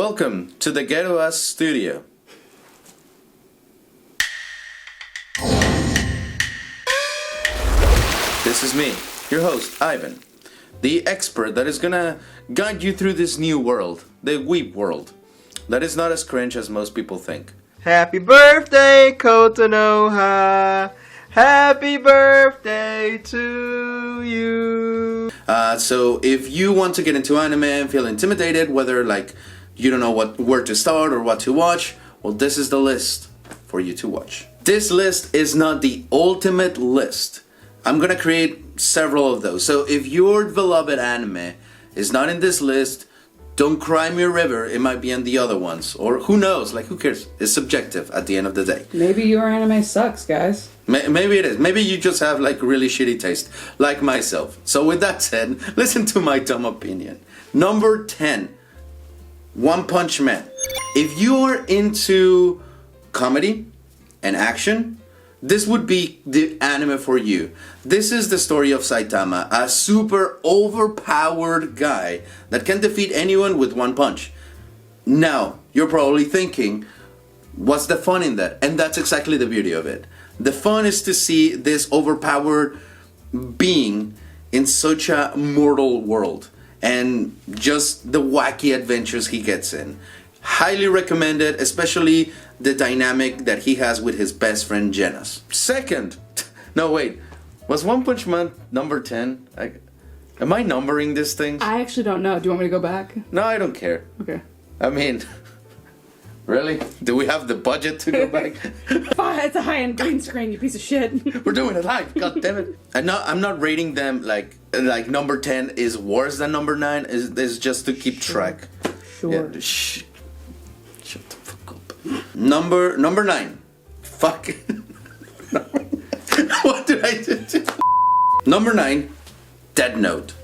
Welcome to the Ghetto Ass Studio. This is me, your host, Ivan, the expert that is gonna guide you through this new world, the Weeb world, that is not as cringe as most people think. Happy birthday, Konosuba! Happy birthday to you! So if you want to get into anime and feel intimidated, whether you don't know where to start or what to watch, well, this is the list for you to watch. This list is not the ultimate list. I'm gonna create several of those. So if your beloved anime is not in this list, don't cry me a river, it might be in the other ones. Or who knows, who cares? It's subjective at the end of the day. Maybe your anime sucks, guys. Maybe it is. Maybe you just have really shitty taste, like myself. So with that said, listen to my dumb opinion. Number 10, One Punch Man. If you're into comedy and action, this would be the anime for you. This is the story of Saitama, a super overpowered guy that can defeat anyone with one punch. Now, you're probably thinking, what's the fun in that? And that's exactly the beauty of it. The fun is to see this overpowered being in such a mortal world and just the wacky adventures he gets in. Highly recommended, especially the dynamic that he has with his best friend Genos. Second, no wait, was One Punch Man number 10? Am I numbering this thing? I actually don't know. Do you want me to go back? No, I don't care. Okay. I mean, really? Do we have the budget to go back? It's a high-end green screen, you piece of shit. We're doing it live, god damn it. I'm not rating them like number 10 is worse than number 9, is just to keep track. Sure. Yeah, shut the fuck up. Number 9. Fuck. What did I do? Number 9, Dead Note.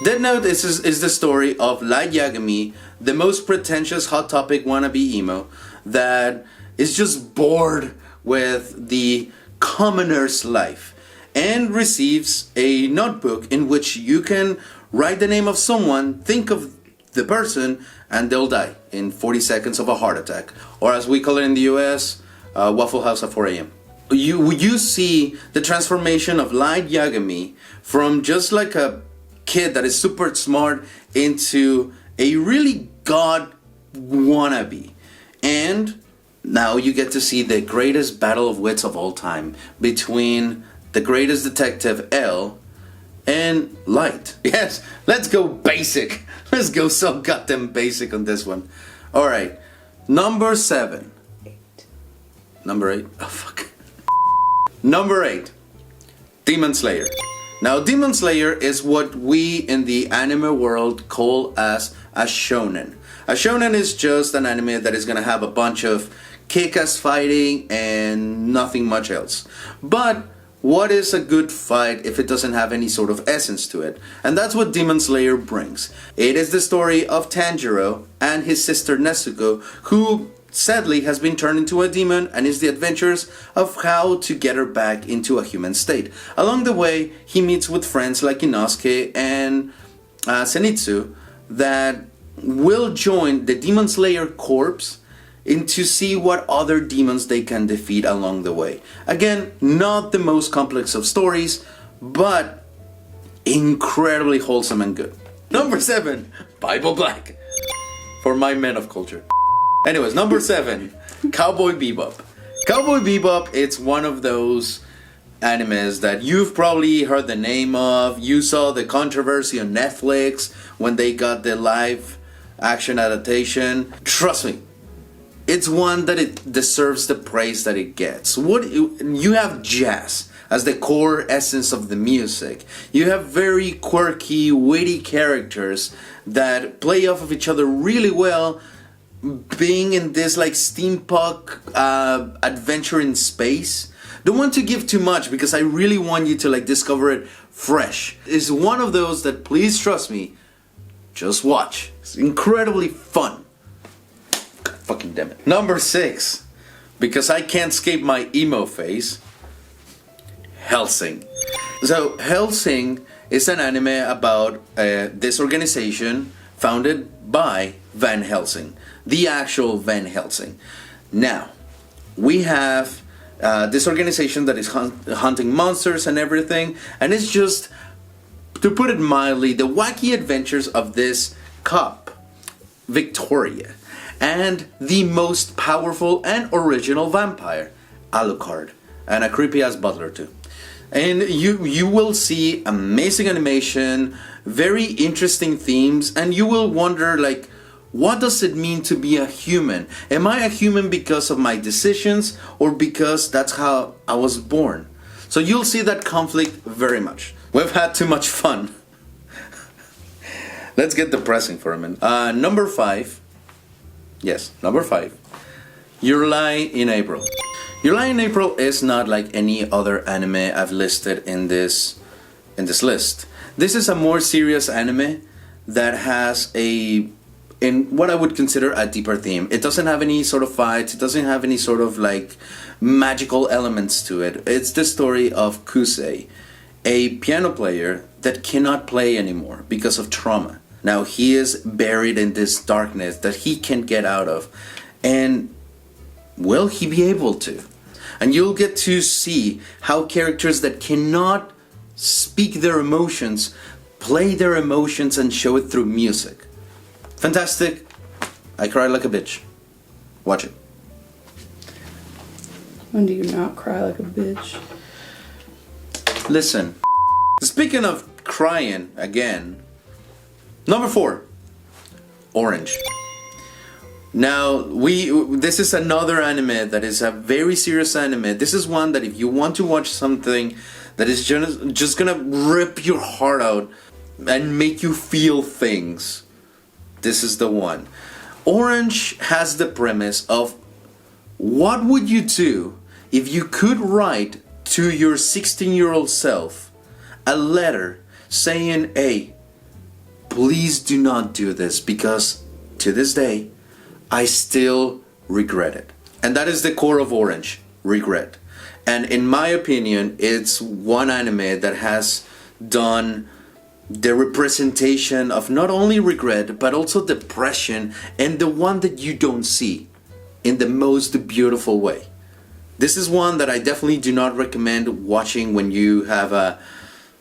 Dead Note is the story of Light Yagami, the most pretentious Hot Topic wannabe emo that is just bored with the commoner's life and receives a notebook in which you can write the name of someone, think of the person, and they'll die in 40 seconds of a heart attack. Or as we call it in the US, Waffle House at 4 a.m. You see the transformation of Light Yagami from just like a kid that is super smart into a really god wannabe. And now you get to see the greatest battle of wits of all time between the greatest detective L and Light. Yes, let's go basic. Let's go so goddamn basic on this one. Alright, number 7. 8. Number 8? Oh fuck. Number 8, Demon Slayer. Now, Demon Slayer is what we in the anime world call as a shonen. A shonen is just an anime that is gonna have a bunch of kick-ass fighting and nothing much else. But what is a good fight if it doesn't have any sort of essence to it? And that's what Demon Slayer brings. It is the story of Tanjiro and his sister Nezuko, who sadly has been turned into a demon, and is the adventures of how to get her back into a human state. Along the way, he meets with friends like Inosuke and Zenitsu that will join the Demon Slayer Corps to see what other demons they can defeat along the way. Again, not the most complex of stories, but incredibly wholesome and good. Number 7, Bible Black. For my men of culture. Anyways, number 7, Cowboy Bebop. Cowboy Bebop, it's one of those animes that you've probably heard the name of. You saw the controversy on Netflix when they got the live action adaptation. Trust me, it's one that it deserves the praise that it gets. You have jazz as the core essence of the music. You have very quirky, witty characters that play off of each other really well, being in this steampunk adventure in space. Don't want to give too much because I really want you to discover it fresh. It's one of those that, please trust me, just watch. It's incredibly fun. God fucking damn it. Number 6, because I can't escape my emo phase, Helsing. So Helsing is an anime about this organization founded by Van Helsing, the actual Van Helsing. Now, we have this organization that is hunting monsters and everything, and it's just, to put it mildly, the wacky adventures of this cop, Victoria, and the most powerful and original vampire, Alucard, and a creepy ass butler too. And you will see amazing animation, very interesting themes, and you will wonder, like, what does it mean to be a human? Am I a human because of my decisions, or because that's how I was born? So you'll see that conflict very much. We've had too much fun. Let's get depressing for a minute. Number 5. Yes, number 5. Your Lie in April. Your Lie in April is not like any other anime I've listed in this list. This is a more serious anime that has in what I would consider a deeper theme. It doesn't have any sort of fights, it doesn't have any sort of like magical elements to it. It's the story of Kusei, a piano player that cannot play anymore because of trauma. Now he is buried in this darkness that he can't get out of. And will he be able to? And you'll get to see how characters that cannot speak their emotions play their emotions and show it through music. Fantastic. I cried like a bitch. Watch it. When do you not cry like a bitch? Listen. Speaking of crying again, number 4, Orange. Now, this is another anime that is a very serious anime. This is one that if you want to watch something that is just gonna rip your heart out and make you feel things, this is the one. Orange has the premise of, what would you do if you could write to your 16-year-old self a letter saying, hey, please do not do this, because to this day I still regret it. And that is the core of Orange, regret. And in my opinion, it's one anime that has done the representation of not only regret, but also depression, and the one that you don't see, in the most beautiful way. This is one that I definitely do not recommend watching when you have a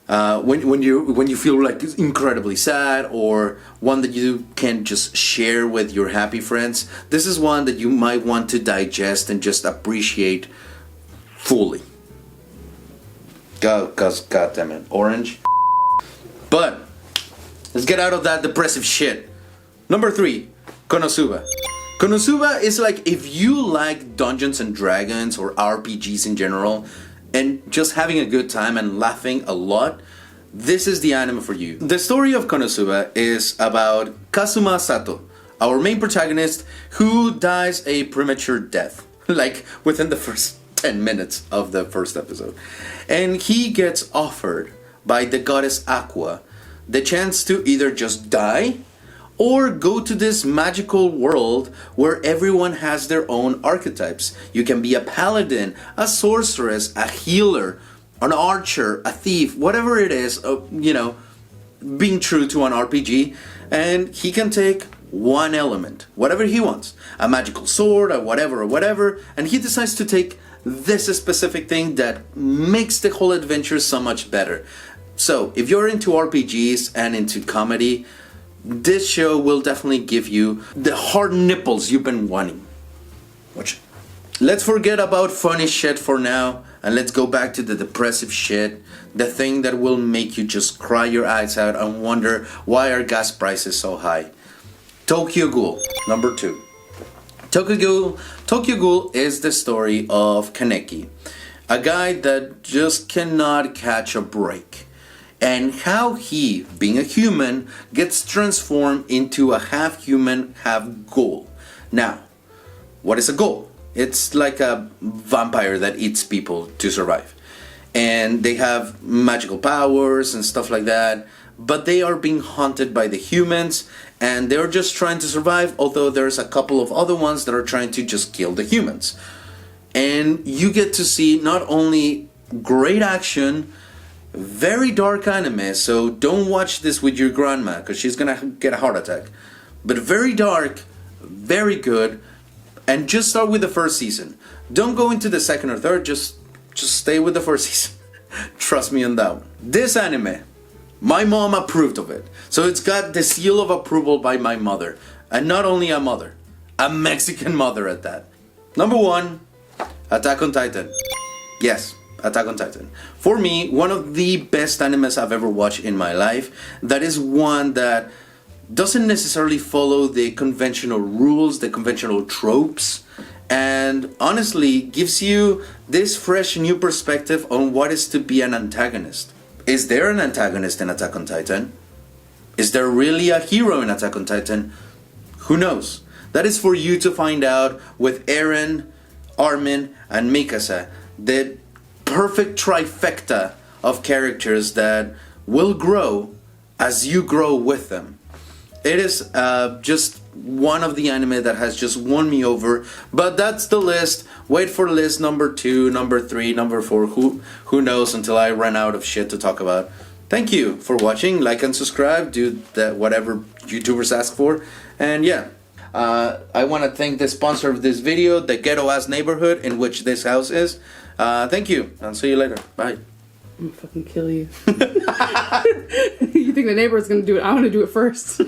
when you feel like incredibly sad, or one that you can just share with your happy friends. This is one that you might want to digest and just appreciate fully. God damn it, Orange. But let's get out of that depressive shit. Number 3, Konosuba. Konosuba is like, if you like Dungeons and Dragons or RPGs in general, and just having a good time and laughing a lot, this is the anime for you. The story of Konosuba is about Kazuma Sato, our main protagonist, who dies a premature death, like within the first 10 minutes of the first episode. And he gets offered by the goddess Aqua the chance to either just die or go to this magical world where everyone has their own archetypes. You can be a paladin, a sorceress, a healer, an archer, a thief, whatever it is, being true to an RPG. And he can take one element, whatever he wants, a magical sword, or whatever, and he decides to take this specific thing that makes the whole adventure so much better. So, if you're into RPGs and into comedy, this show will definitely give you the hard nipples you've been wanting. Watch it. Let's forget about funny shit for now, and let's go back to the depressive shit, the thing that will make you just cry your eyes out and wonder why are gas prices so high. Tokyo Ghoul, number 2. Tokyo Ghoul is the story of Kaneki, a guy that just cannot catch a break, and how he, being a human, gets transformed into a half-human, half-ghoul. Now, what is a ghoul? It's like a vampire that eats people to survive. And they have magical powers and stuff like that, but they are being haunted by the humans, and they're just trying to survive, although there's a couple of other ones that are trying to just kill the humans. And you get to see not only great action, very dark anime, so don't watch this with your grandma, because she's gonna get a heart attack. But very dark, very good. And just start with the first season. Don't go into the second or third, just stay with the first season. Trust me on that one. This anime, my mom approved of it. So it's got the seal of approval by my mother. And not only a mother, a Mexican mother at that. Number 1, Attack on Titan. Yes, Attack on Titan. For me, one of the best animes I've ever watched in my life. That is one that doesn't necessarily follow the conventional rules, the conventional tropes, and honestly gives you this fresh new perspective on what is to be an antagonist. Is there an antagonist in Attack on Titan? Is there really a hero in Attack on Titan? Who knows? That is for you to find out with Eren, Armin, and Mikasa. The perfect trifecta of characters that will grow as you grow with them. It is just one of the anime that has just won me over. But that's the list. Wait for list number 2, number 3, number 4. Who knows until I run out of shit to talk about. Thank you for watching. Like and subscribe. Do that whatever YouTubers ask for. And yeah. I want to thank the sponsor of this video, the ghetto-ass neighborhood in which this house is. Thank you. I'll see you later. Bye. I'm gonna fucking kill you. You think the neighbor is gonna do it? I want to do it first.